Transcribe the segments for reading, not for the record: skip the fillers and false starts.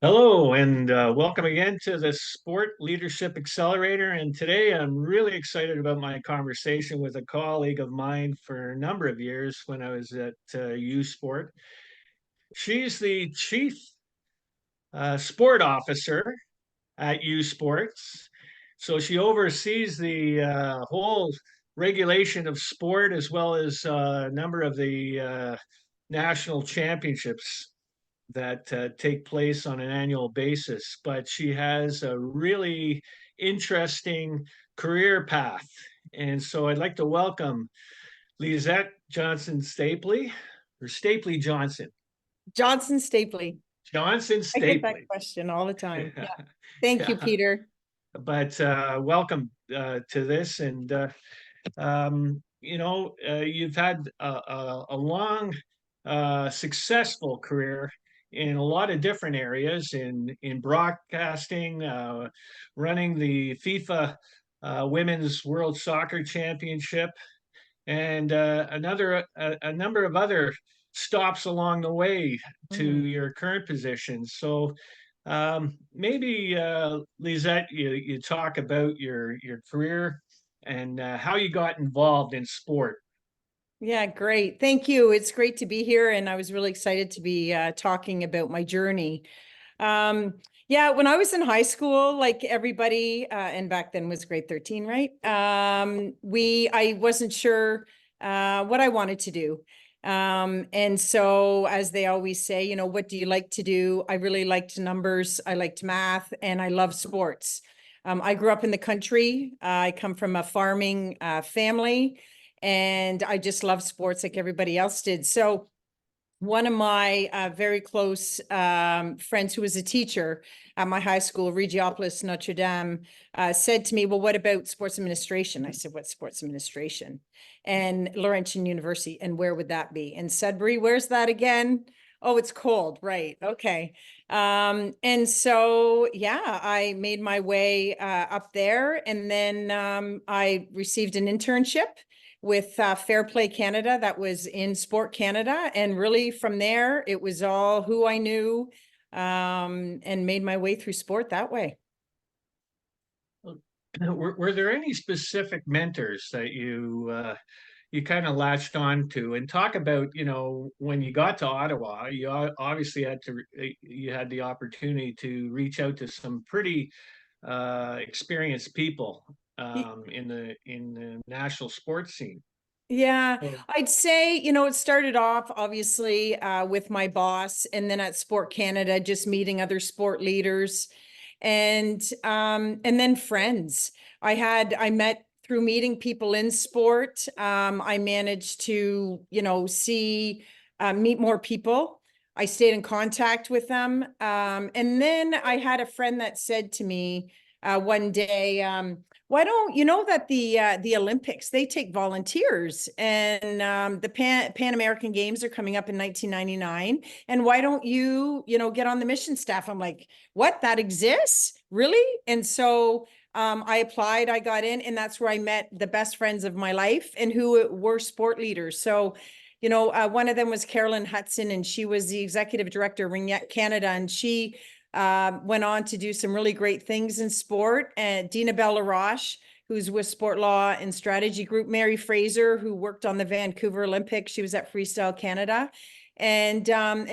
Hello, and welcome again to the Sport Leadership Accelerator. And today I'm really excited about my conversation with a colleague of mine for a number of years when I was at Usport. She's the chief sport officer at Usports. So she oversees the whole regulation of sport as well as a number of the national championships that take place on an annual basis. But she has a really interesting career path. And so I'd like to welcome Lisette Johnson-Stapley, or Stapley Johnson. Johnson-Stapley. Johnson I get that Stapley. question all the time. Yeah. Thank you, Yeah. Peter. But welcome to this. And, you've had a long, successful career in a lot of different areas in broadcasting, running the FIFA Women's World Soccer Championship, and a number of other stops along the way to Mhm. your current position. So maybe Lisette, you talk about your career and how you got involved in sport. Yeah, great. Thank you. It's great to be here, and I was really excited to be talking about my journey. Um, yeah, when I was in high school, like everybody, and back then was grade 13, right? I wasn't sure what I wanted to do. And so, as they always say, what do you like to do? I really liked numbers, I liked math, and I love sports. I grew up in the country. I come from a farming family, and I just love sports like everybody else did. So, one of my very close friends who was a teacher at my high school, Regiopolis Notre Dame, said to me, well, what about sports administration? I said, what's sports administration? And Laurentian University, and where would that be? And Sudbury, where's that again? Oh, it's cold, right? Okay. And so, yeah, I made my way up there, and then I received an internship with Fair Play Canada that was in Sport Canada. And really from there, it was all who I knew, and made my way through sport that way. Were there any specific mentors that you kind of latched on to? And talk about, when you got to Ottawa, you obviously you had the opportunity to reach out to some pretty experienced people in the national sports scene. Yeah, So, I'd say, it started off obviously with my boss, and then at Sport Canada, just meeting other sport leaders, and then friends. I met through meeting people in sport. I managed to, meet more people. I stayed in contact with them. And then I had a friend that said to me one day, why don't you know that the Olympics, they take volunteers, and the Pan American Games are coming up in 1999, and why don't you get on the mission staff? I'm like, what, that exists, really? And so I applied, I got in, and that's where I met the best friends of my life and who were sport leaders. So one of them was Carolyn Hudson, and she was the executive director of Ringette Canada, and she went on to do some really great things in sport. And Dina Bell LaRoche, who's with Sport Law and Strategy Group, Mary Fraser, who worked on the Vancouver Olympics. She was at Freestyle Canada, and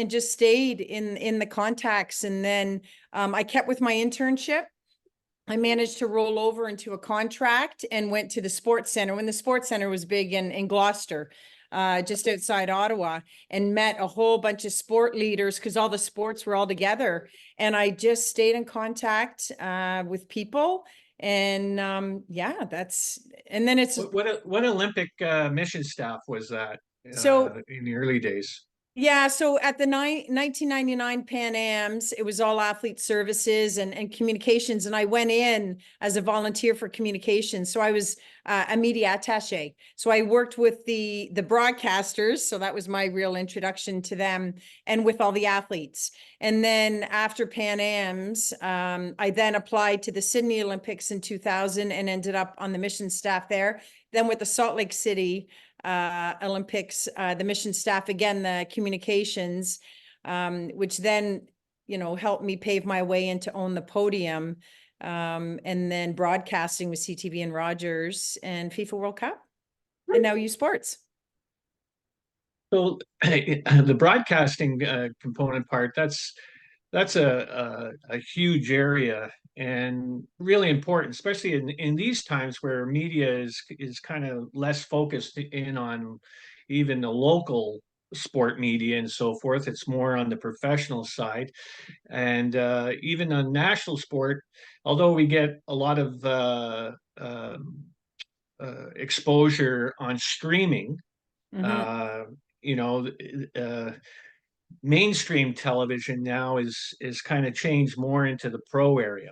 just stayed in the contacts. And then I kept with my internship. I managed to roll over into a contract and went to the Sports Center when the Sports Center was big in Gloucester, just outside Ottawa, and met a whole bunch of sport leaders because all the sports were all together. And I just stayed in contact with people. And yeah, and then it's what Olympic mission staff was that so. in the early days? Yeah, so at the 1999 Pan Ams, it was all athlete services and communications, and I went in as a volunteer for communications. So I was a media attaché. So I worked with the broadcasters, so that was my real introduction to them, and with all the athletes. And then after Pan Ams, I then applied to the Sydney Olympics in 2000 and ended up on the mission staff there. Then with the Salt Lake City Olympics, the mission staff, again, the communications, which then, helped me pave my way into Own the Podium, and then broadcasting with CTV and Rogers and FIFA World Cup, and now Usports. So the broadcasting component part, that's a huge area and really important, especially in these times where media is kind of less focused in on even the local sport media and so forth. It's more on the professional side. And even on national sport, although we get a lot of exposure on streaming, Mm-hmm. uh, you know, uh, mainstream television now is kind of changed more into the pro area.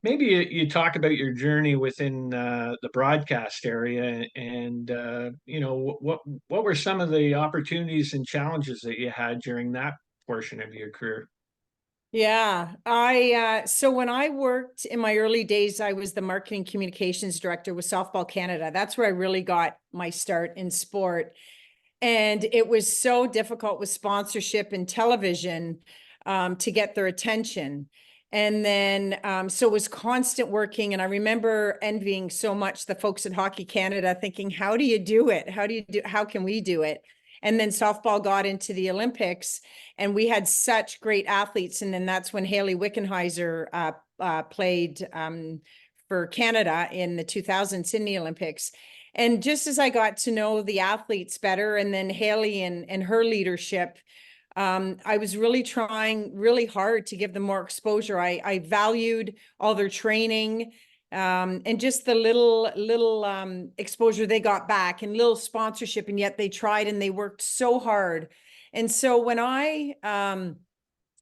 Maybe you talk about your journey within the broadcast area, and what were some of the opportunities and challenges that you had during that portion of your career? Yeah, so when I worked in my early days, I was the marketing communications director with Softball Canada. That's where I really got my start in sport. And it was so difficult with sponsorship and television, to get their attention. And then, so it was constant working. And I remember envying so much the folks at Hockey Canada, thinking, how do you do it? How can we do it? And then softball got into the Olympics, and we had such great athletes. And then that's when Haley Wickenheiser played for Canada in the 2000 Sydney Olympics. And just as I got to know the athletes better, and then Haley and her leadership, I was really trying really hard to give them more exposure. I valued all their training, and just the little exposure they got back, and little sponsorship, and yet they tried and they worked so hard. And so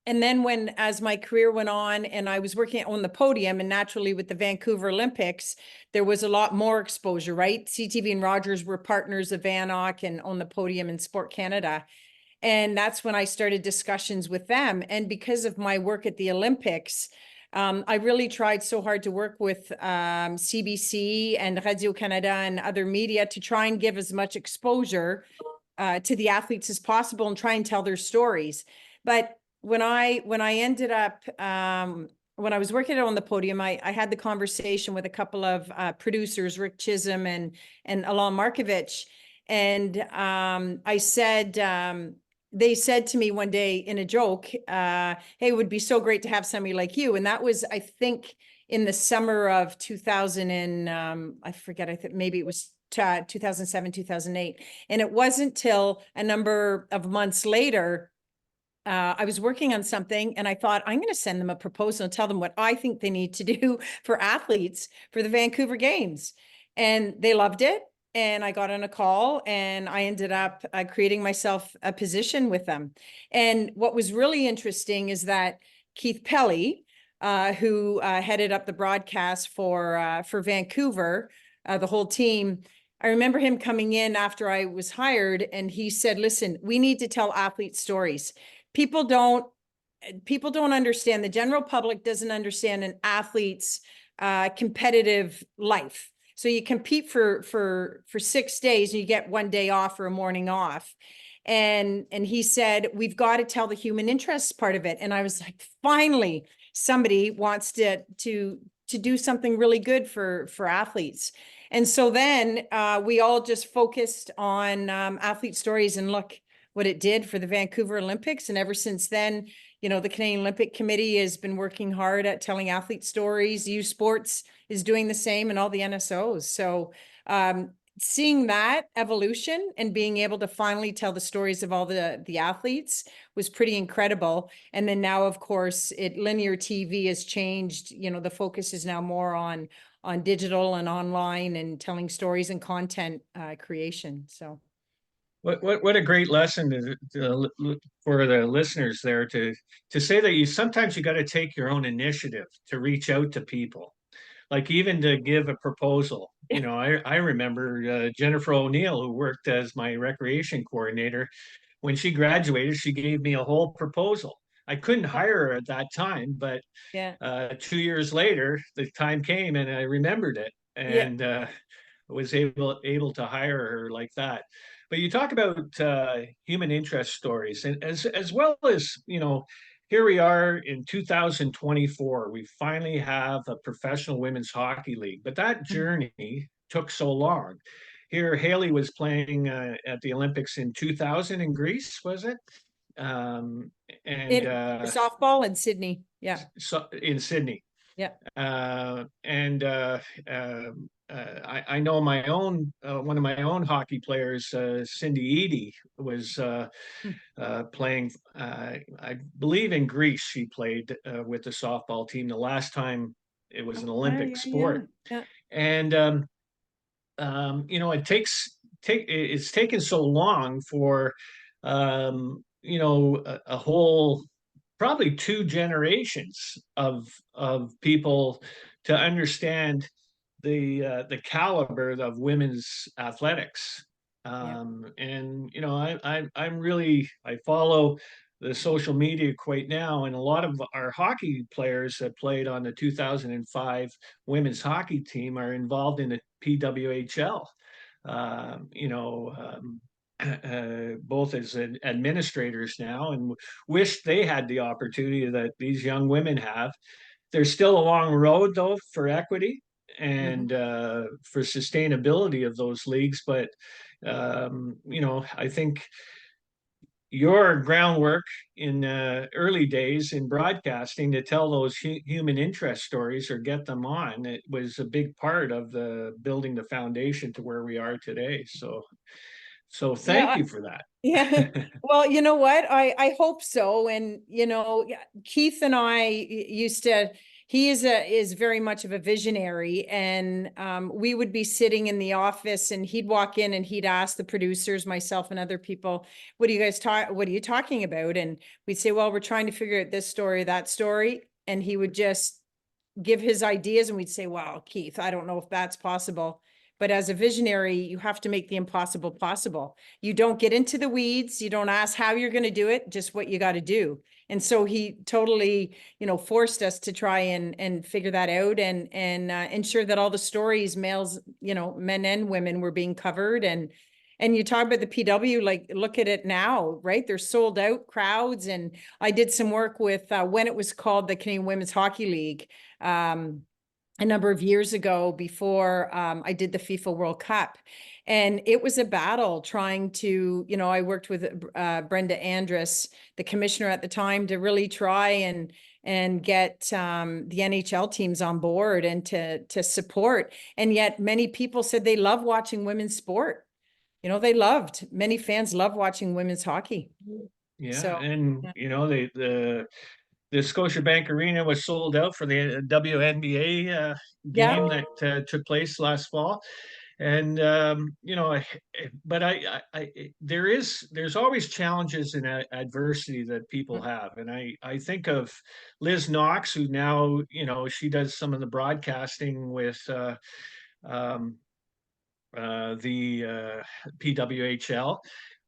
and then as my career went on and I was working on the podium, and naturally with the Vancouver Olympics, there was a lot more exposure, right? CTV and Rogers were partners of VANOC and On the Podium in Sport Canada. And that's when I started discussions with them. And because of my work at the Olympics, I really tried so hard to work with CBC and Radio-Canada and other media to try and give as much exposure to the athletes as possible and try and tell their stories. But when I ended up, when I was working On the Podium, I had the conversation with a couple of producers, Rick Chisholm and Alon Markovich. And I said, they said to me one day in a joke, hey, it would be so great to have somebody like you. And that was, I think, in the summer of 2000 and I forget, I think maybe it was 2007, 2008. And it wasn't till a number of months later, I was working on something and I thought, I'm going to send them a proposal and tell them what I think they need to do for athletes for the Vancouver Games. And they loved it. And I got on a call and I ended up creating myself a position with them. And what was really interesting is that Keith Pelly, who headed up the broadcast for Vancouver, the whole team, I remember him coming in after I was hired and he said, listen, we need to tell athlete stories. People don't understand, the general public doesn't understand an athlete's competitive life. So you compete for 6 days and you get one day off or a morning off. And he said, we've got to tell the human interest part of it. And I was like, finally, somebody wants to do something really good for athletes. And so then we all just focused on athlete stories, and look what it did for the Vancouver Olympics. And ever since then, the Canadian Olympic Committee has been working hard at telling athlete stories. Usports is doing the same, and all the NSOs. So seeing that evolution and being able to finally tell the stories of all the athletes was pretty incredible. And then now, of course, linear TV has changed. The focus is now more on digital and online and telling stories and content creation. So. What a great lesson for the listeners there to say that sometimes you got to take your own initiative to reach out to people, like even to give a proposal. I remember Jennifer O'Neill, who worked as my recreation coordinator. When she graduated, she gave me a whole proposal. I couldn't hire her at that time, but Yeah. 2 years later, the time came and I remembered it. Yeah. And was able to hire her like that. But you talk about human interest stories, and as well as here we are in 2024. We finally have a professional women's hockey league, but that journey took so long. Here, Haley was playing at the Olympics in 2000 in Greece, was it? Um, and In softball in Sydney. Yeah. so in Sydney. Yeah. And I know my own one of my own hockey players, Cindy Eady, was Hmm. playing. I believe in Greece. She played with the softball team the last time it was an Yeah, Olympic yeah, yeah, sport. yeah. And it's taken so long for a whole probably two generations of people to understand the caliber of women's athletics. Yeah. And I'm really I follow the social media quite now, and a lot of our hockey players that played on the 2005 women's hockey team are involved in the PWHL. Both as administrators now, and wish they had the opportunity that these young women have. There's still a long road, though, for equity Mhm. and for sustainability of those leagues. But, I think your groundwork in early days in broadcasting to tell those human interest stories or get them on, it was a big part of the building the foundation to where we are today. So thank Yeah. you for that. Yeah. Well, you know what? I hope so. And yeah, Keith and I used to, he is very much of a visionary, and we would be sitting in the office and he'd walk in and he'd ask the producers, myself and other people, what are you talking about? And we'd say, well, we're trying to figure out this story, that story. And he would just give his ideas and we'd say, wow, Keith, I don't know if that's possible. But as a visionary, you have to make the impossible possible. You don't get into the weeds. You don't ask how you're going to do it, just what you got to do. And so he totally, forced us to try and figure that out, and ensure that all the stories, males, men and women, were being covered. And you talk about the PW, like, look at it now, right? They're sold out crowds. And I did some work with when it was called the Canadian Women's Hockey League, a number of years ago, before I did the FIFA World Cup. And it was a battle trying to, I worked with Brenda Andrus, the commissioner at the time, to really try and get the NHL teams on board and to support. And yet many people said they love watching women's sport. Many fans love watching women's hockey. Yeah, So, and the Scotiabank Arena was sold out for the WNBA yeah. game that took place last fall. And but there's always challenges and adversity that people have, and I think of Liz Knox, who now she does some of the broadcasting with um, the PWHL.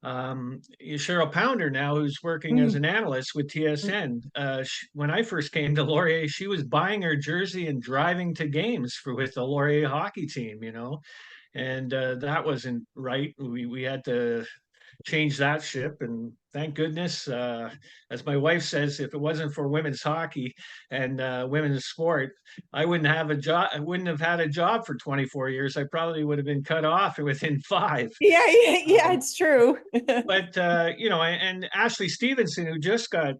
Cheryl Pounder now, who's working as Mm. an analyst with TSN. When I first came to Laurier, she was buying her jersey and driving to games with the Laurier hockey team, and that wasn't right. We had to change that ship, and thank goodness, as my wife says, if it wasn't for women's hockey and women's sport, I wouldn't have a job. I wouldn't have had a job for 24 years. I probably would have been cut off within five. Yeah, yeah, yeah, um, it's true. but and Ashley Stevenson, who just got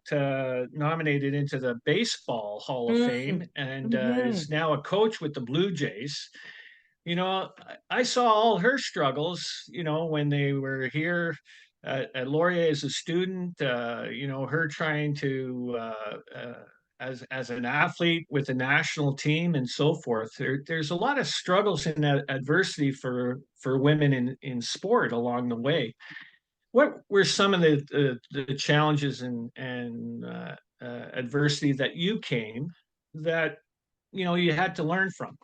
nominated into the Baseball Hall of Fame Mm. and is Mhm. now a coach with the Blue Jays. I saw all her struggles, when they were here at Laurier as a student, her trying to, as an athlete with the national team and so forth. There's a lot of struggles and adversity for women in sport along the way. What were some of the challenges and adversity that you came that, you had to learn from?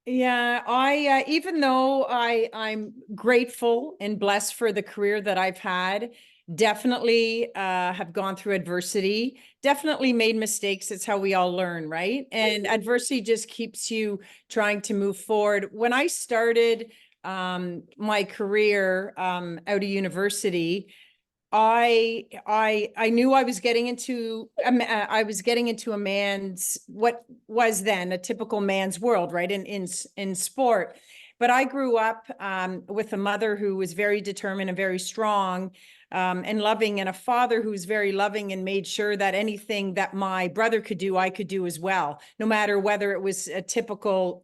Yeah, I even though I'm grateful and blessed for the career that I've had, definitely have gone through adversity, definitely made mistakes. It's how we all learn, right? And adversity just keeps you trying to move forward. When I started my career out of university, I knew I was getting into I was getting into a man's, what was then a typical man's world, right? In sport. But I grew up with a mother who was very determined and very strong, and loving, and a father who was very loving and made sure that anything that my brother could do, I could do as well, no matter whether it was a typical,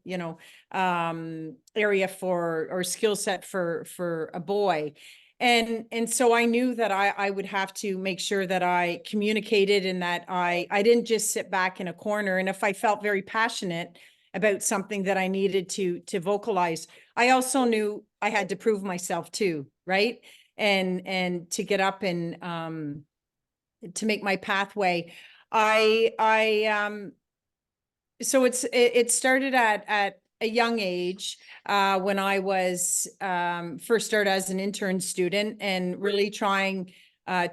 area for, or skill set for a boy. And so I knew that I would have to make sure that I communicated, and that I didn't just sit back in a corner. And if I felt very passionate about something, that I needed to vocalize. I also knew I had to prove myself too, right? And to get up and to make my pathway. I so it started at a young age, when I was first started as an intern student, and really trying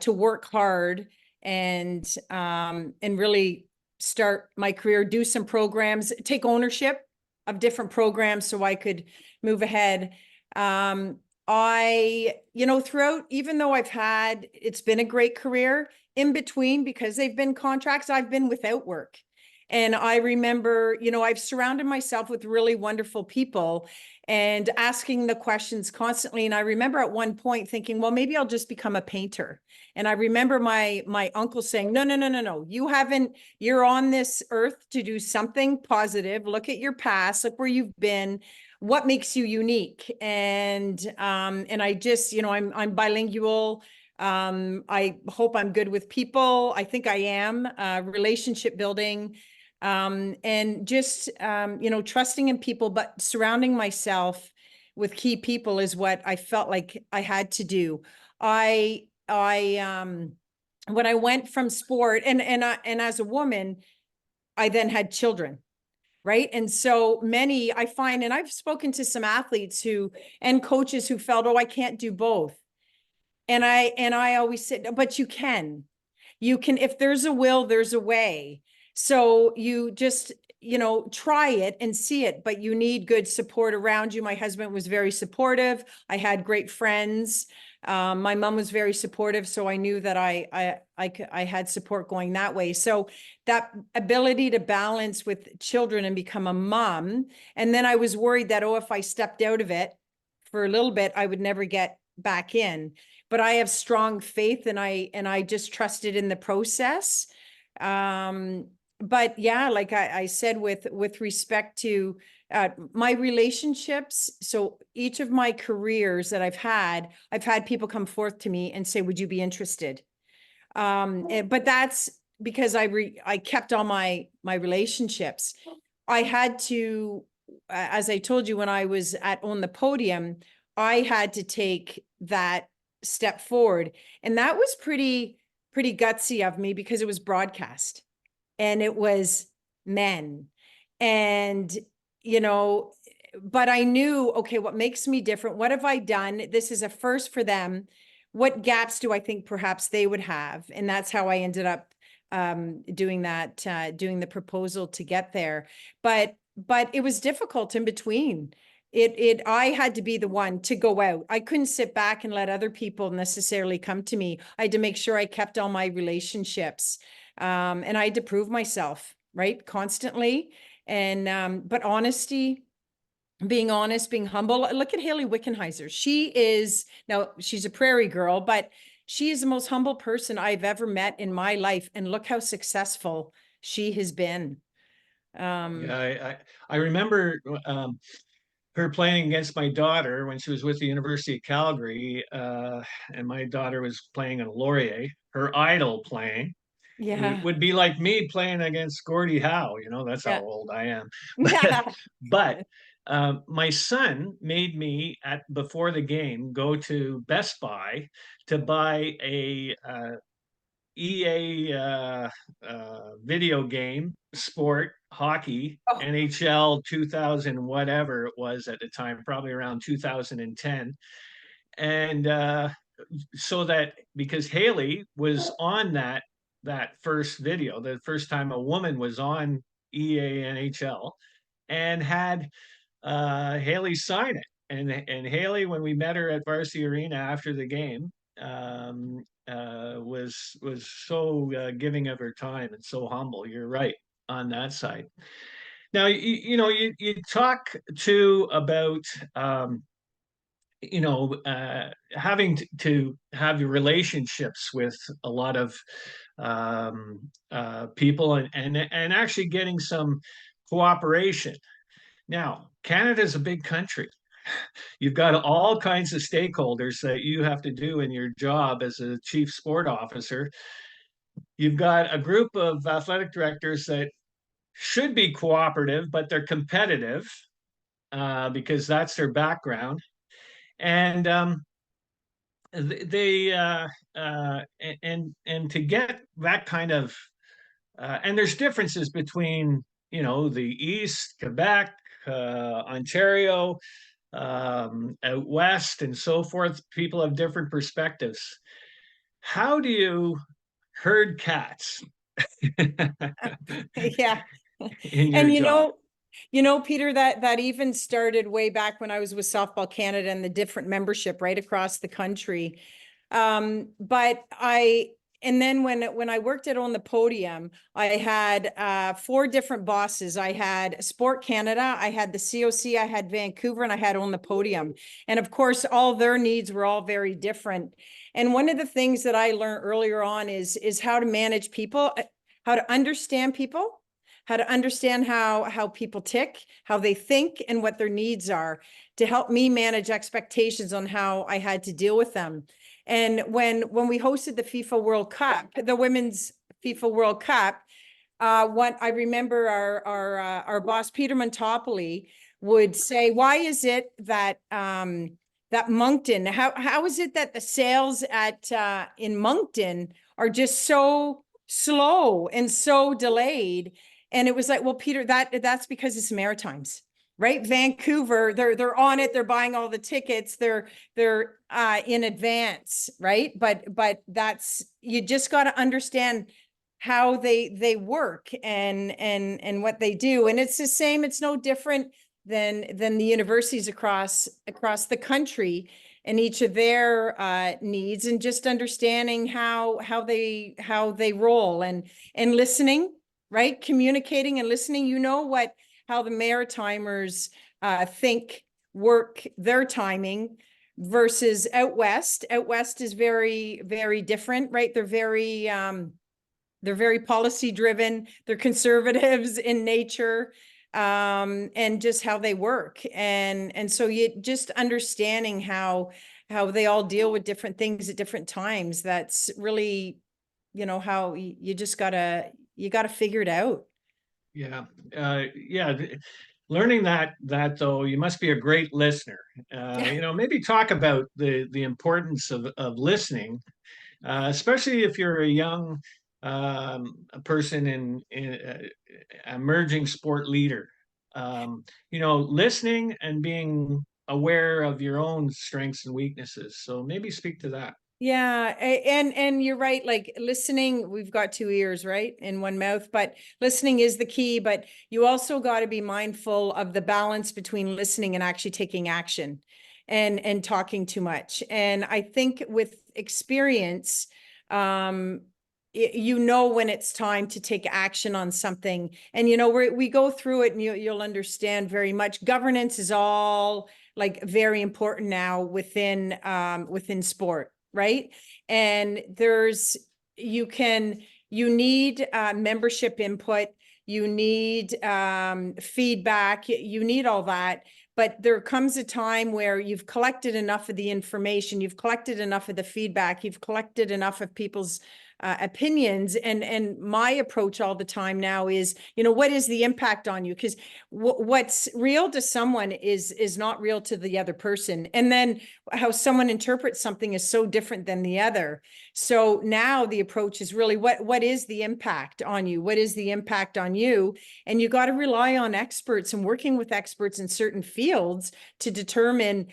to work hard, and really start my career, do some programs, take ownership of different programs so I could move ahead. Throughout, even though it's been a great career, in between, because they've been contracts, I've been without work. And I remember, I've surrounded myself with really wonderful people and asking the questions constantly. And I remember at one point thinking, well, maybe I'll just become a painter. And I remember my uncle saying, no, no, no, no, no. You're on this earth to do something positive. Look at your past, look where you've been, what makes you unique. And I just, I'm bilingual. I hope I'm good with people. I think I am. Relationship building, and just trusting in people, but surrounding myself with key people is what I felt like I had to do. I when I went from sport, and as a woman, I then had children, right? And so many, I find, and I've spoken to some athletes who, and coaches who felt, oh, I can't do both. And I always say, but you can, if there's a will, there's a way. So you just, try it and see it, but you need good support around you. My husband was very supportive. I had great friends. My mom was very supportive. So I knew that I had support going that way. So that ability to balance with children and become a mom. And then I was worried that, oh, if I stepped out of it for a little bit, I would never get back in. But I have strong faith, and I just trusted in the process. But yeah, like I said, with respect to my relationships, so each of my careers that I've had people come forth to me and say, would you be interested? But that's because I kept all my relationships. I had to, as I told you, when I was on the podium, I had to take that step forward. And that was pretty gutsy of me, because it was broadcast and it was men. And, but I knew, okay, what makes me different? What have I done? This is a first for them. What gaps do I think perhaps they would have? And that's how I ended up doing the proposal to get there. But it was difficult in between. I had to be the one to go out. I couldn't sit back and let other people necessarily come to me. I had to make sure I kept all my relationships. And I had to prove myself, right? Constantly. And, but honesty, being honest, being humble. Look at Haley Wickenheiser. She's a prairie girl, but she is the most humble person I've ever met in my life. And look how successful she has been. Yeah, I remember her playing against my daughter when she was with the University of Calgary, and my daughter was playing a Laurier, her idol playing. It Yeah. would be like me playing against Gordie Howe, that's how Yeah. old I am. Yeah. But my son made me at before the game go to Best Buy to buy a EA video game, sport, hockey, Oh, NHL 2000, whatever it was at the time, probably around 2010. And so that because Haley was on that first video, the first time a woman was on EA NHL, and had Haley sign it. And Haley, when we met her at Varsity Arena after the game, was so giving of her time and so humble. You're right on that side. Now, you talk too about having to have your relationships with a lot of people, and actually getting some cooperation. Now, Canada's a big country. You've got all kinds of stakeholders that you have to do in your job as a chief sport officer. You've got a group of athletic directors that should be cooperative, but they're competitive because that's their background. And they and to get that kind of and there's differences between the East, Quebec, Ontario, out west, and so forth. People have different perspectives. How do you herd cats Yeah. in your And job? Peter, that even started way back when I was with Softball Canada and the different membership right across the country. But and then when I worked at On the Podium, I had 4 different bosses. I had Sport Canada, I had the COC, I had Vancouver, and I had On the Podium. And of course, all their needs were all very different. And one of the things that I learned earlier on is how to manage people, how to understand people, how to understand how people tick, how they think, and what their needs are, to help me manage expectations on how I had to deal with them. And when we hosted the FIFA World Cup, the Women's FIFA World Cup, what I remember our boss Peter Montopoli would say, "Why is it that that Moncton? How is it that the sales at in Moncton are just so slow and so delayed?" And it was like, "Well, Peter, that's because it's Maritimes." Right? Vancouver, they're on it, they're buying all the tickets, they're in advance, right? But that's, you just got to understand how they work and what they do. And it's the same, it's no different than the universities across the country and each of their needs, and just understanding how they roll and listening, right? Communicating and listening. How the Maritimers think, work their timing versus out west. Out west is very, very different, right? They're very policy driven. They're conservatives in nature, and just how they work. And so you just understanding how they all deal with different things at different times. That's really, how you just you gotta figure it out. Yeah, yeah. Learning that though, you must be a great listener. Maybe talk about the importance of listening, especially if you're a young a person in emerging sport leader. Listening and being aware of your own strengths and weaknesses. So maybe speak to that. Yeah, and you're right. Like listening, we've got 2 ears, right, in one mouth, but listening is the key. But you also got to be mindful of the balance between listening and actually taking action, and talking too much. And I think with experience, when it's time to take action on something. And we go through it, and you'll understand very much. Governance is all like very important now within sport, right? And you need membership input, you need feedback, you need all that. But there comes a time where you've collected enough of the information, you've collected enough of the feedback, you've collected enough of people's opinions. And my approach all the time now is, what is the impact on you? Because what's real to someone is not real to the other person. And then how someone interprets something is so different than the other. So now the approach is really, what is the impact on you? What is the impact on you? And you got to rely on experts and working with experts in certain fields to determine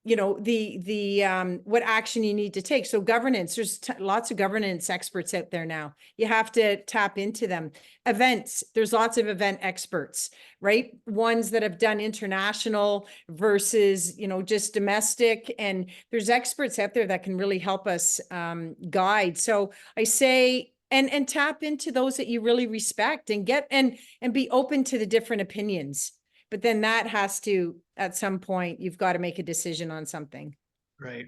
what action you need to take. So governance, there's lots of governance experts out there now. You have to tap into them. Events, there's lots of event experts, right? Ones that have done international versus, just domestic. And there's experts out there that can really help us guide. So I say, and tap into those that you really respect and and be open to the different opinions. But then that has to, at some point, you've got to make a decision on something. Right.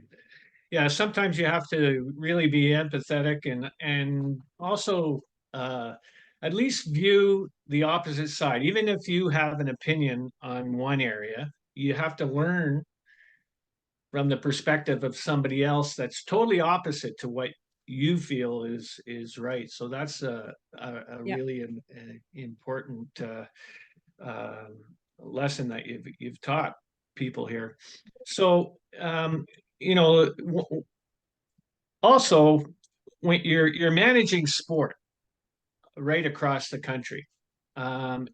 Yeah, sometimes you have to really be empathetic and also at least view the opposite side. Even if you have an opinion on one area, you have to learn from the perspective of somebody else that's totally opposite to what you feel is right. So that's a Yeah. really important uh, lesson that you've taught people here. So you know, also when you're managing sport right across the country, and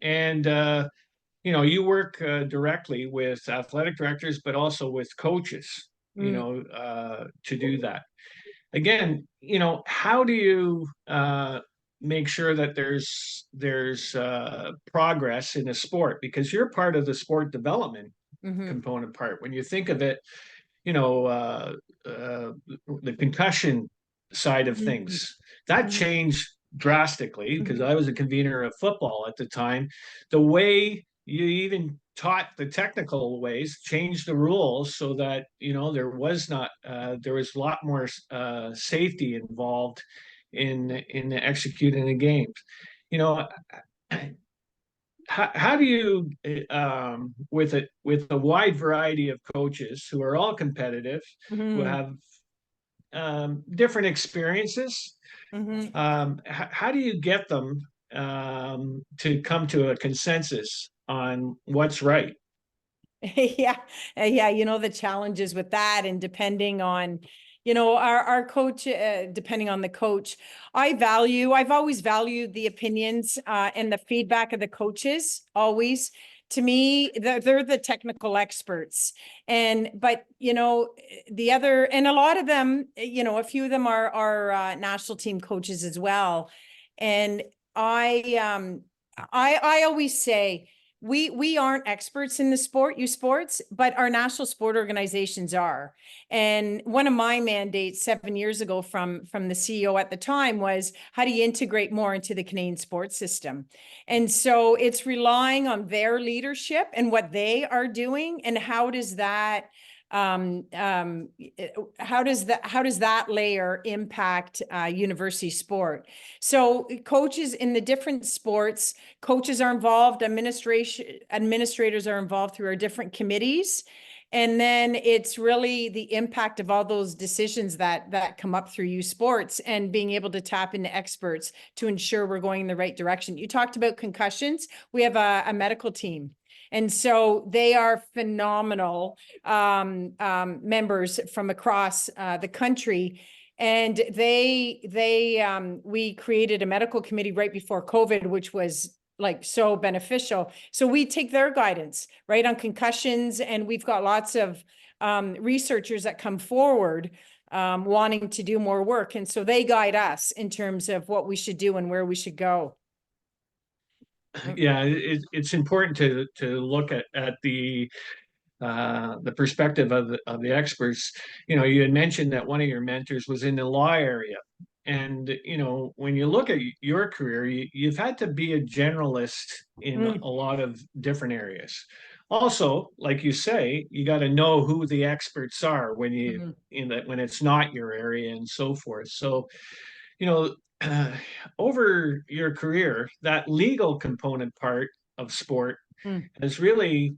you work directly with athletic directors, but also with coaches, Mm, to do that. Again, how do you make sure that there's progress in a sport? Because you're part of the sport development mhm, component part. When you think of it, you know, uh, uh, the concussion side of mhm, things, that mhm, changed drastically because mhm. I was a convener of football at the time. The way you even taught the technical ways changed the rules so that there was a lot more safety involved in executing the games. You know, how do you with a wide variety of coaches who are all competitive, who Mhm, have different experiences, mhm. how do you get them to come to a consensus on what's right? Yeah, yeah, the challenges with that, and depending on, our coach, depending on the coach, I've always valued the opinions and the feedback of the coaches, always. To me, they're the technical experts. But the other, and a lot of them, a few of them are national team coaches as well. And I always say, we aren't experts in the sport, Usports, but our national sport organizations are. And one of my mandates 7 years ago from the CEO at the time was, how do you integrate more into the Canadian sports system? And so it's relying on their leadership and what they are doing, and um, um, how does that layer impact university sport? So coaches in the different sports, coaches are involved, administrators are involved through our different committees. And then it's really the impact of all those decisions that come up through Usports, and being able to tap into experts to ensure we're going in the right direction. You talked about concussions. We have a medical team. And so they are phenomenal members from across the country. And we created a medical committee right before COVID, which was like so beneficial. So we take their guidance, right, on concussions, and we've got lots of researchers that come forward wanting to do more work. And so they guide us in terms of what we should do and where we should go. Yeah, it's important to look at the perspective of the experts. You had mentioned that one of your mentors was in the law area. And, when you look at your career, you've had to be a generalist in Mm, a lot of different areas. Also, like you say, you got to know who the experts are mhm, when it's not your area and so forth. So, you know, over your career, that legal component part of sport mm. has really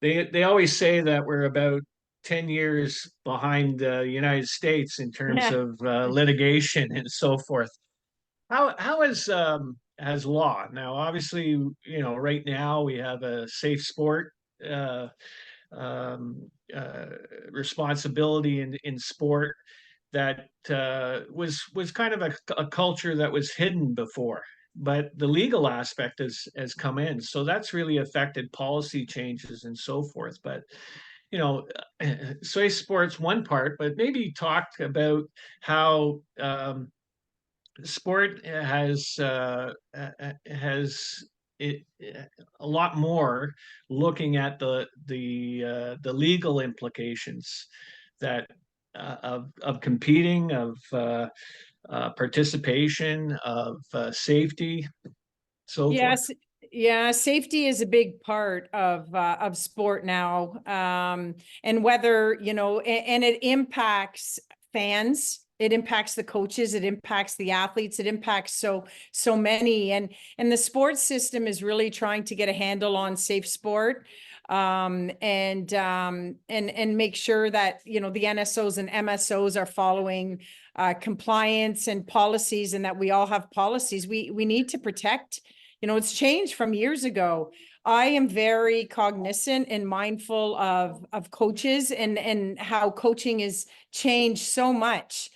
they always say that we're about 10 years behind the United States in terms Yeah. of litigation and so forth. How has law now? Obviously, right now we have a safe sport uh, um, uh, responsibility in sport that was kind of a culture that was hidden before. But the legal aspect has come in, so that's really affected policy changes and so forth. But you know, soy sports one part, but maybe talk about how sport has it, a lot more looking at the legal implications that of competing, of participation, of safety, so forth. Yes, yeah, safety is a big part of sport now. And whether, and it impacts fans, it impacts the coaches, it impacts the athletes, it impacts so many. And the sports system is really trying to get a handle on safe sport. And make sure that, the NSOs and MSOs are following compliance and policies, and that we all have policies. We need to protect. It's changed from years ago. I am very cognizant and mindful of coaches and how coaching has changed so much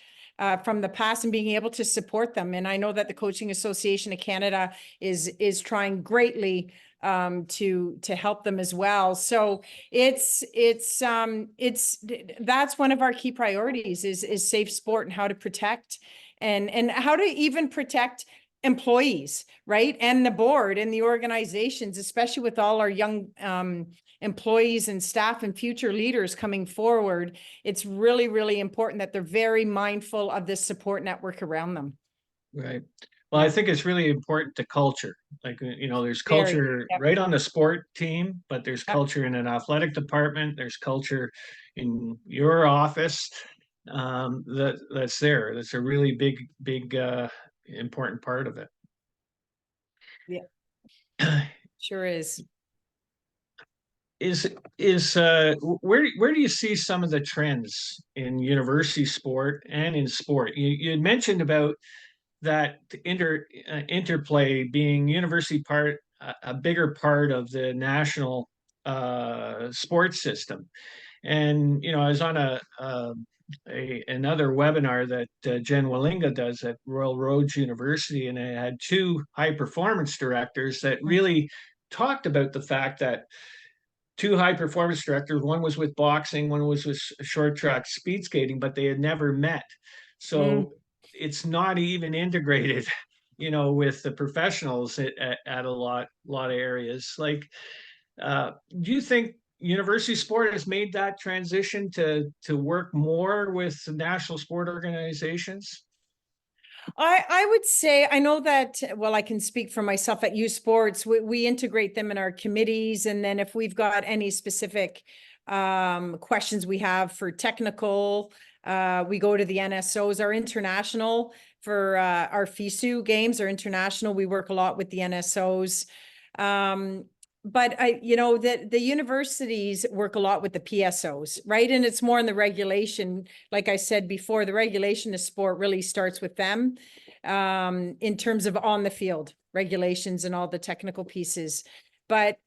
from the past, and being able to support them. And I know that the Coaching Association of Canada is trying greatly to help them as well. So that's one of our key priorities is safe sport, and how to protect and how to even protect employees, right? And the board and the organizations, especially with all our young employees and staff and future leaders coming forward. It's really, really important that they're very mindful of this support network around them. Right. Well, I Yeah, think it's really important to culture. Like, there's very. culture Yep. right on the sport team, but there's Yep. culture in an athletic department. There's culture in your office that's there. That's a really big, important part of it. Yeah, sure is. Is where do you see some of the trends in university sport and in sport? You had mentioned about that interplay being university part a bigger part of the national sports system. And I was on another webinar that Jen Wallinga does at Royal Roads University, and I had two high performance directors that really talked about the fact that two high performance directors, one was with boxing, one was with short track speed skating, but they had never met. Mm. So it's not even integrated, with the professionals at a lot of areas. Like, do you think university sport has made that transition to work more with national sport organizations? I would say, I know that, well, I can speak for myself at Usports. We integrate them in our committees. And then if we've got any specific questions we have for technical, we go to the NSOs. Our international for our FISU games are international. We work a lot with the NSOs. But the universities work a lot with the PSOs, right? And it's more in the regulation. Like I said before, the regulation of sport really starts with them in terms of on the field regulations and all the technical pieces. But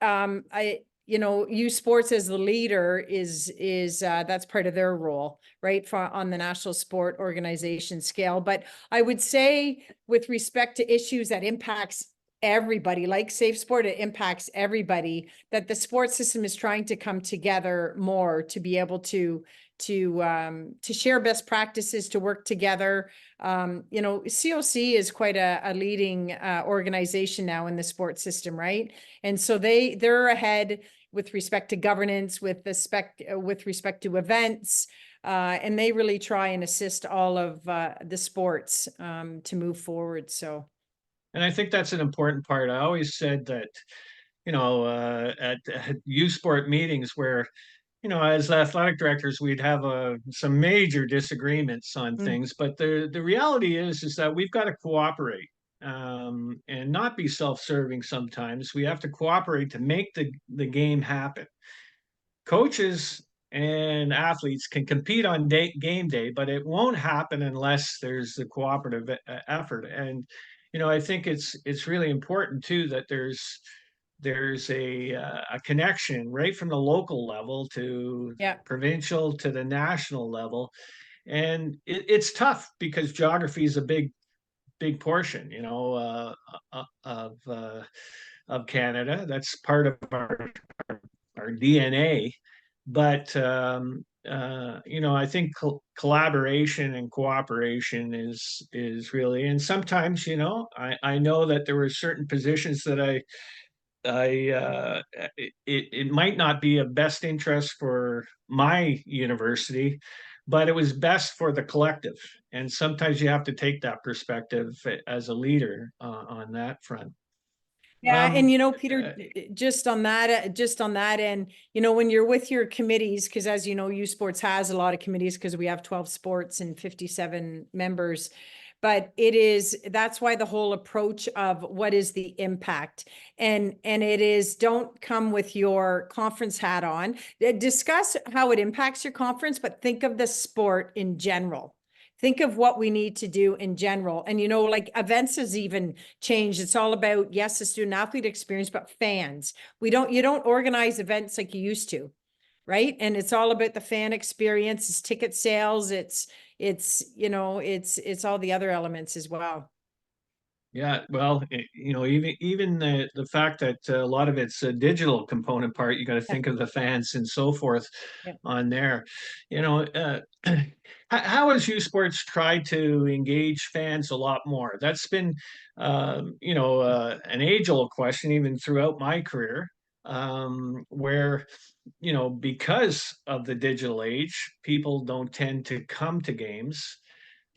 U Sports as the leader is that's part of their role, right? On the national sport organization scale. But I would say, with respect to issues that impacts everybody, like safe sport, it impacts everybody, that the sports system is trying to come together more to be able to share best practices, to work together. COC is quite a leading organization now in the sports system, right? And so they're ahead with respect to governance, with respect to events, and they really try and assist all of the sports to move forward. So. And I think that's an important part. I always said that, at U Sport meetings where, as athletic directors, we'd have some major disagreements on Mm. things. But the reality is that we've got to cooperate, and not be self-serving sometimes. We have to cooperate to make the game happen. Coaches and athletes can compete on game day, but it won't happen unless there's the cooperative effort. And I think it's really important too that there's a connection right from the local level to Yeah. provincial to the national level. And it's tough because geography is a big portion, of Canada. That's part of our DNA. but I think collaboration and cooperation is really, and sometimes, I know that there were certain positions that it might not be of best interest for my university, but it was best for the collective. And sometimes you have to take that perspective as a leader on that front. Yeah, and Um, Peter, uh, just on that end, when you're with your committees, because as you know, U Sports has a lot of committees because we have 12 sports and 57 members. But that's why the whole approach of what is the impact, and it is, don't come with your conference hat on. Discuss how it impacts your conference, but think of the sport in general. Think of what we need to do in general. And, like events has even changed. It's all about, yes, the student athlete experience, but fans. You don't organize events like you used to, right? And it's all about the fan experience, it's ticket sales, it's all the other elements as well. Yeah, well, even the fact that a lot of it's a digital component part, you got to Yeah. think of the fans and so forth Yeah. on there. You know, how has U Sports tried to engage fans a lot more? That's been, an age-old question even throughout my career, where because of the digital age, people don't tend to come to games.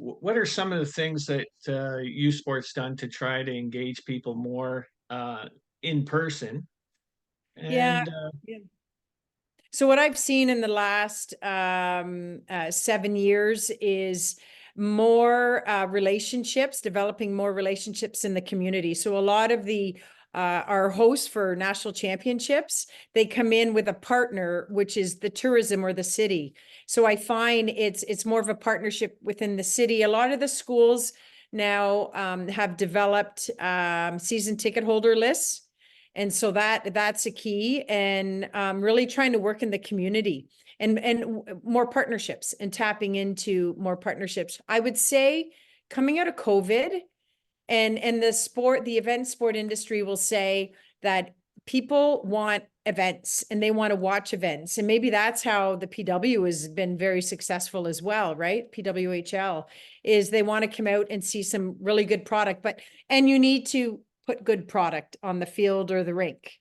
What are some of the things that U Sports done to try to engage people more in person? Yeah. And Yeah. So what I've seen in the last 7 years is more relationships, developing more relationships in the community. So a lot of our hosts for national championships, they come in with a partner, which is the tourism or the city. So I find it's more of a partnership within the city. A lot of the schools now have developed season ticket holder lists. And so that's a key, and really trying to work in the community and more partnerships and tapping into more partnerships. I would say coming out of COVID and the event sport industry will say that people want events and they want to watch events. And maybe that's how the PW has been very successful as well, right? PWHL is they want to come out and see some really good product, and you need to put good product on the field or the rink,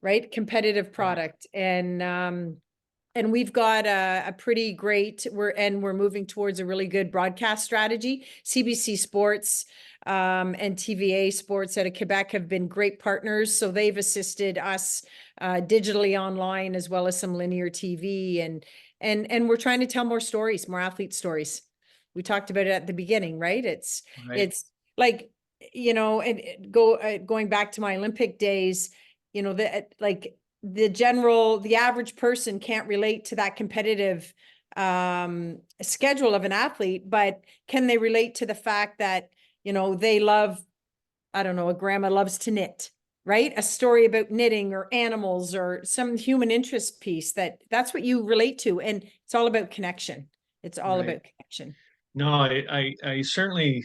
right? Competitive right, product. And we've got a pretty great, we're moving towards a really good broadcast strategy. CBC Sports and TVA Sports out of Quebec have been great partners. So they've assisted us digitally online as well as some linear TV. And we're trying to tell more stories, more athlete stories. We talked about it at the beginning, right? right, It's like, and going back to my Olympic days, the average person can't relate to that competitive schedule of an athlete, but can they relate to the fact that, they love, I don't know, a grandma loves to knit, right? A story about knitting or animals or some human interest piece that's what you relate to. And it's all about connection. It's all right. about connection. No, I certainly,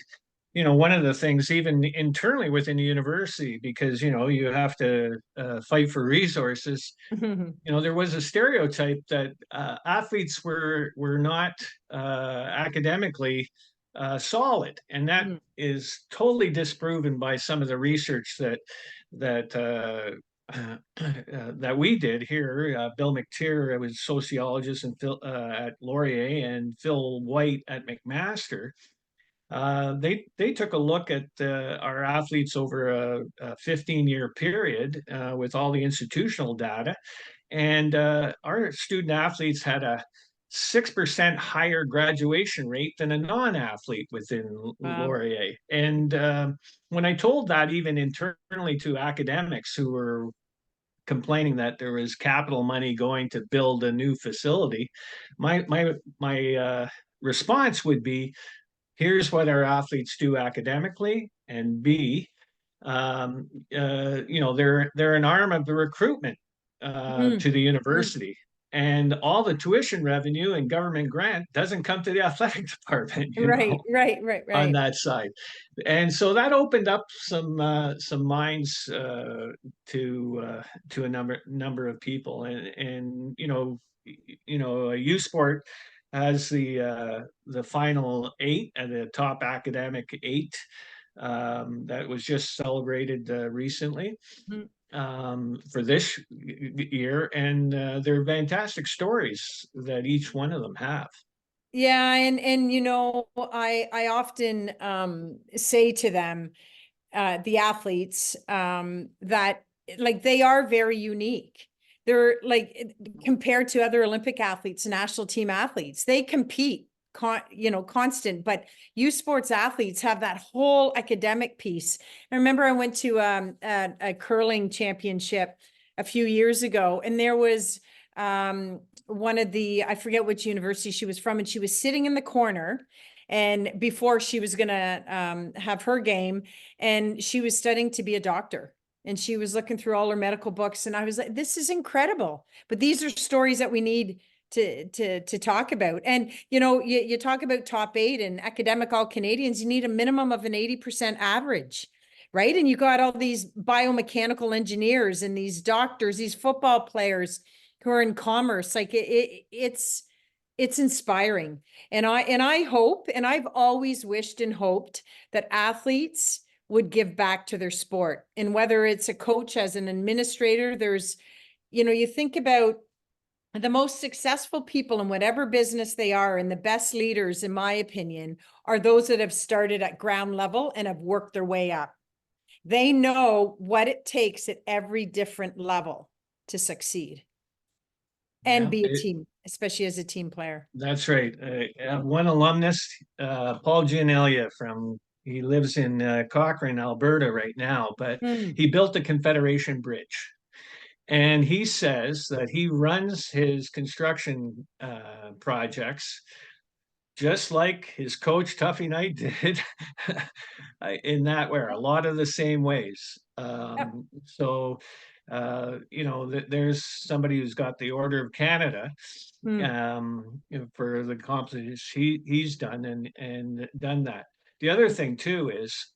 one of the things even internally within the university, because you have to fight for resources. There was a stereotype that athletes were not academically solid, and that is totally disproven by some of the research that we did here. Bill McTeer was sociologist and Phil, at Laurier, and Phil White at McMaster. They took a look at our athletes over a 15-year period with all the institutional data, and our student athletes had a 6% higher graduation rate than a non-athlete within Wow. Laurier. And when I told that even internally to academics who were complaining that there was capital money going to build a new facility, my response would be, here's what our athletes do academically, and B, they're an arm of the recruitment to the university, and all the tuition revenue and government grant doesn't come to the athletic department, Right, right, right, on right. that side. And so that opened up some minds to a number of people, and Usport has the final eight and the top academic eight that was just celebrated recently Mhm. for this year, and they're fantastic stories that each one of them have. Yeah, and I often say to them, the athletes, that like they are very unique. They're like compared to other Olympic athletes, national team athletes, they compete constant, but U Sports athletes have that whole academic piece. I remember I went to a curling championship a few years ago, and there was one of I forget which university she was from, and she was sitting in the corner. And before she was going to have her game, and she was studying to be a doctor. And she was looking through all her medical books. And I was like, this is incredible. But these are stories that we need to talk about. And, you talk about top eight and academic all Canadians, you need a minimum of an 80% average. Right. And you got all these biomechanical engineers and these doctors, these football players who are in commerce. Like it's inspiring. And I hope, and I've always wished and hoped that athletes would give back to their sport. And whether it's a coach, as an administrator, you think about the most successful people in whatever business they are, and the best leaders, in my opinion, are those that have started at ground level and have worked their way up. They know what it takes at every different level to succeed and Yeah, be a team, especially as a team player. that's right. One alumnus, Paul Gianelia he lives in Cochrane, Alberta right now, but Mm. he built the Confederation Bridge. And he says that he runs his construction projects just like his coach Tuffy Knight did, in that way, a lot of the same ways. Yep. There's somebody who's got the Order of Canada Mm. for the accomplishments he's done and done that. The other thing too is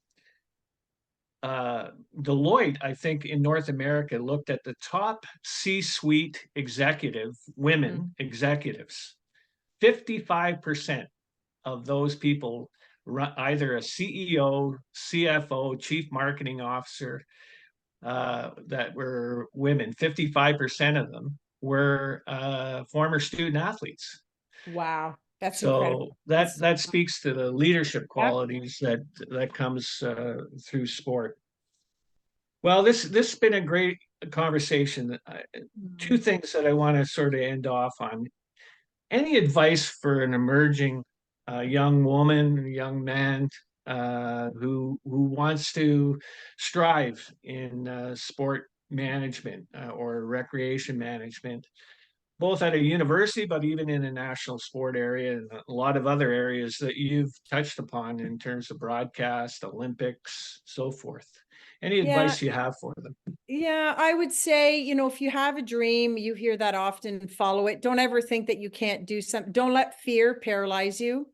Deloitte, I think, in North America looked at the top C-suite women Mm. executives. 55% of those people run either a CEO, CFO, chief marketing officer, that were women. 55% of them were former student athletes. Wow. That's So incredible. that speaks to the leadership Yep. qualities that comes through sport. Well, this has been a great conversation. Two Mm. things that I want to sort of end off on. Any advice for an emerging young woman, young man who wants to strive in sport management or recreation management, both at a university, but even in a national sport area and a lot of other areas that you've touched upon in terms of broadcast, Olympics, so forth. Any Yeah. advice you have for them? Yeah. I would say, if you have a dream, you hear that often, follow it. Don't ever think that you can't do something. Don't let fear paralyze you.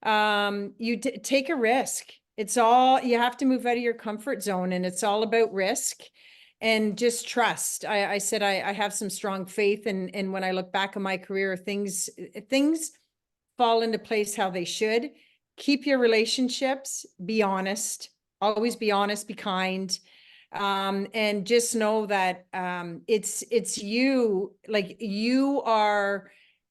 Take a risk. You have to move out of your comfort zone, and it's all about risk and just trust. I said, I have some strong faith, and when I look back on my career, things fall into place how they should. Keep your relationships, be honest, always be honest, be kind. And just know that it's you, like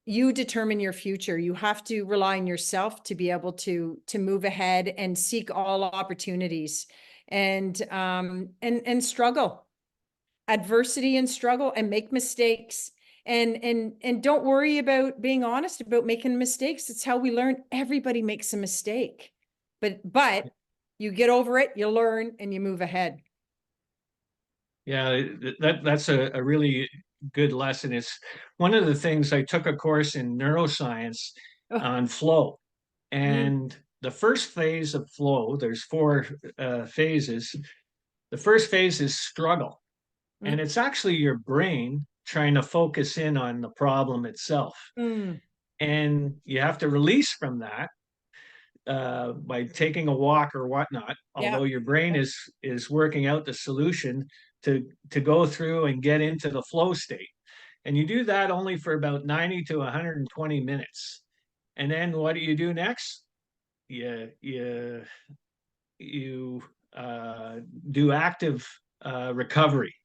you determine your future. You have to rely on yourself to be able to move ahead and seek all opportunities, and struggle, adversity and struggle, and make mistakes. And don't worry about being honest about making mistakes. It's how we learn. Everybody makes a mistake, but you get over it, you learn, and you move ahead. Yeah, that's a really good lesson. It's one of the things. I took a course in neuroscience Oh. on flow, Mm. and the first phase of flow, there's four phases. The first phase is struggle, and Mm. it's actually your brain trying to focus in on the problem itself. Mm. And you have to release from that by taking a walk or whatnot, Yeah. although your brain is working out the solution to go through and get into the flow state. And you do that only for about 90 to 120 minutes. And then what do you do next? You do active recovery.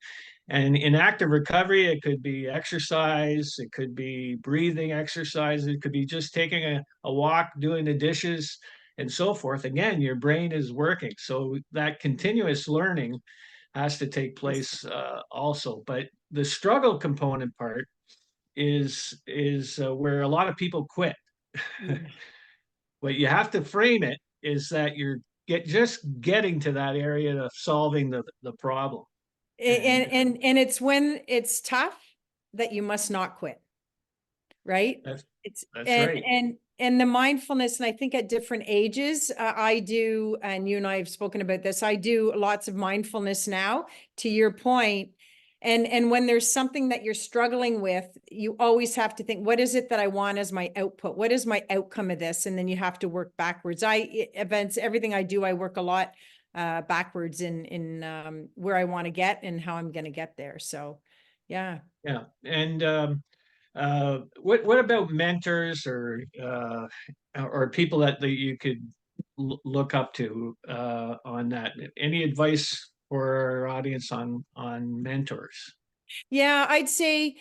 And in active recovery, it could be exercise, it could be breathing exercise, it could be just taking a walk, doing the dishes, and so forth. Again, your brain is working. So that continuous learning has to take place also. But the struggle component part is where a lot of people quit. Yeah. What you have to frame it is that you're just getting to that area of solving the problem. And And and it's when it's tough that you must not quit, right? that's It's that's right. and the mindfulness, and I think at different ages, I do, and you and I have spoken about this. I do lots of mindfulness now, to your point. And when there's something that you're struggling with, you always have to think, what is it that I want as my output? What is my outcome of this? And then you have to work backwards. Events, everything I do, I work a lot backwards in where I want to get and how I'm going to get there. So, yeah. Yeah. And what about mentors or people that you could look up to on that? Any advice for our audience on mentors? Yeah, I'd say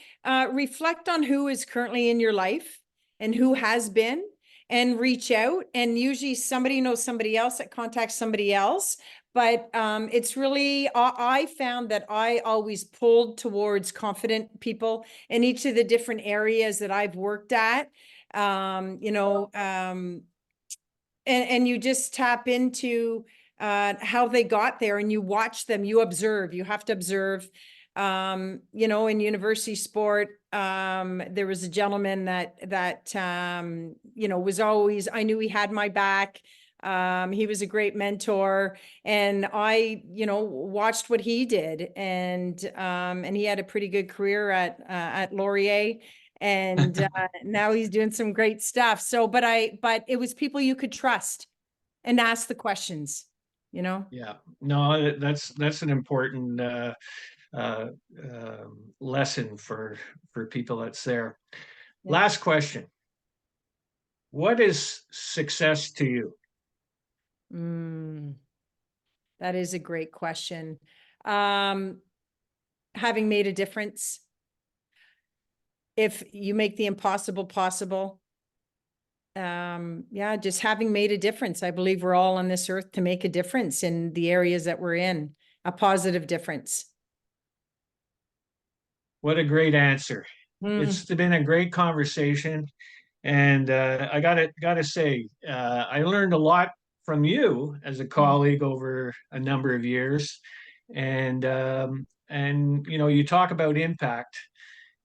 reflect on who is currently in your life and who has been, and reach out. And usually somebody knows somebody else that contacts somebody else. But it's really, I found that I always pulled towards confident people in each of the different areas that I've worked at. You know, and you just tap into how they got there, and you watch them, you observe, you have to observe. You know, in university sport, there was a gentleman that you know, was always, I knew he had my back. He was a great mentor, and I, you know, watched what he did, and he had a pretty good career at Laurier, and now he's doing some great stuff. So, but it was people you could trust and ask the questions, you know? Yeah, no, that's an important uh, lesson for people that's there. Yeah. Last question. What is success to you? Mm, that is a great question. Um, Having made a difference. If you make the impossible possible, yeah, just having made a difference. I believe we're all on this earth to make a difference in the areas that we're in, a positive difference. What a great answer. Mm, It's been a great conversation. And I gotta say, I learned a lot from you as a mm. colleague over a number of years. And you know, you talk about impact.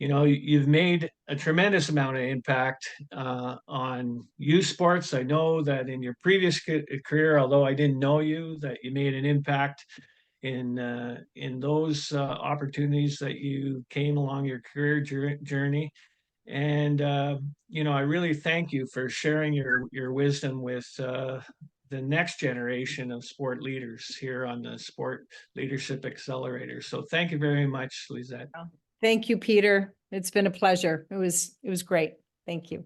You know, you've made a tremendous amount of impact on Usports. I know that in your previous career, although I didn't know you, that you made an impact in those opportunities that you came along your career journey. And you know, I really thank you for sharing your wisdom with the next generation of sport leaders here on the Sport Leadership Accelerator. So thank you very much, Lisette. Thank you, Peter. It's been a pleasure. It was great. Thank you.